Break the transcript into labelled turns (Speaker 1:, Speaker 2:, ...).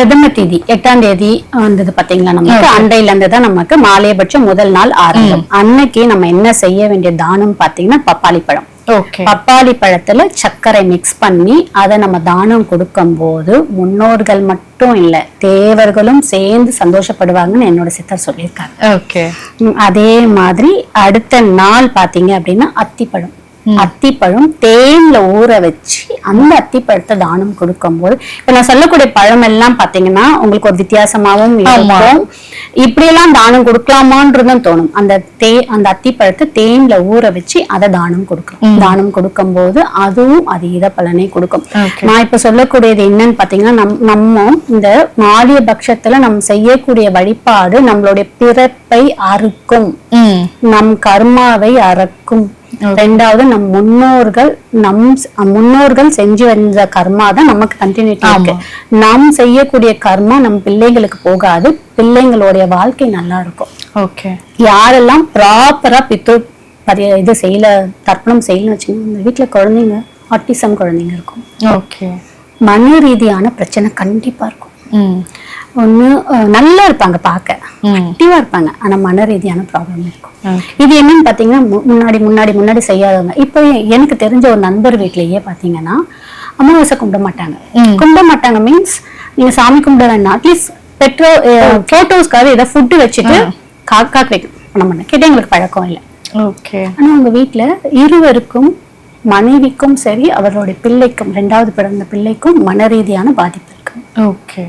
Speaker 1: பிரதம தேதி 8ஆம் தேதி வந்தது பாத்தீங்களா, நமக்கு அண்டையில இருந்து தான் நமக்கு மாலையபட்சம் முதல் நாள் ஆரம்பம். அன்னைக்கு நம்ம என்ன செய்ய வேண்டிய தானம் பாத்தீங்கன்னா பப்பாளி பழம். பப்பாளி பழத்துல சர்க்கரை மிக்ஸ் பண்ணி அதை நம்ம தானம் கொடுக்கும் போது முன்னோர்கள் மட்டும் இல்ல, தேவர்களும் சேர்ந்து சந்தோஷப்படுவாங்கன்னு என்னோட சித்தர் சொல்லியிருக்காங்க. அதே மாதிரி அடுத்த நாள் பாத்தீங்க அப்படின்னா அத்திப்பழம். அத்திப்பழம் தேன்ல ஊற வச்சு அந்த அத்திப்பழத்தை தானம் கொடுக்கும் போது, இப்ப நான் சொல்லக்கூடிய பழம் எல்லாம் பாத்தீங்கன்னா உங்களுக்கு ஒரு வித்தியாசமாவும் இருக்கும். இப்படி எல்லாம் தானம் கொடுக்கலாமான்றதும் தோணும். அந்த அத்திப்பழத்தை தேன்ல ஊற வச்சு அதை தானம் கொடுக்கணும். தானம் கொடுக்கும் போது அதுவும் அதீத பலனை கொடுக்கும். நான் இப்ப சொல்லக்கூடியது என்னன்னு பாத்தீங்கன்னா, நம்ம இந்த மாலிய பட்சத்துல நம்ம செய்யக்கூடிய வழிபாடு நம்மளுடைய பிறப்பை அறுக்கும், நம் கர்மாவை அறுக்கும். ரெண்டாவது நம் முன்னோர்கள் செஞ்சு வந்த கர்மா தான் நமக்கு கண்டினியூட்டி இருக்கு. நாம் செய்யக்கூடிய கர்மா நம் பிள்ளைங்களுக்கு போகாது, பிள்ளைங்களுடைய வாழ்க்கை நல்லா இருக்கும். யாரெல்லாம் ப்ராப்பரா இது செய்யல, தர்ப்பணம் செய்யலன்னு வச்சுக்கோங்க, வீட்டுல குழந்தைங்க ஆட்டிசம் குழந்தைங்க இருக்கும், மன ரீதியான பிரச்சனை கண்டிப்பா இருக்கும். ஒண்ணு நல்லா இருப்பாங்க, பார்க்க ஆக்டிவா இருப்பாங்க, ஆனா மன ரீதியான ப்ராப்ளம் இருக்கும். இது என்னன்னு பாத்தீங்கன்னா முன்னாடி செய்யாதவங்க. இப்போ எனக்கு தெரிஞ்ச ஒரு நண்பர் வீட்லயே பாத்தீங்கன்னா அமாவாசை கும்பிட மாட்டாங்க. மீன்ஸ் நீங்க சாமி கும்பிட வேண்டாம், அட்லீஸ்ட் போட்டோஸ்க்காக ஏதாவது ஃபுட்டு வச்சுட்டு காக்காக்கு வைக்க மாட்டாங்க. கேட்டா எங்களுக்கு பழக்கம் இல்லை. ஆனா உங்க வீட்டுல இருவருக்கும், மனைவிக்கும் சரி அவர்களுடைய பிள்ளைக்கும், 2வது பிறந்த பிள்ளைக்கும் மன ரீதியான பாதிப்பு இருக்கு.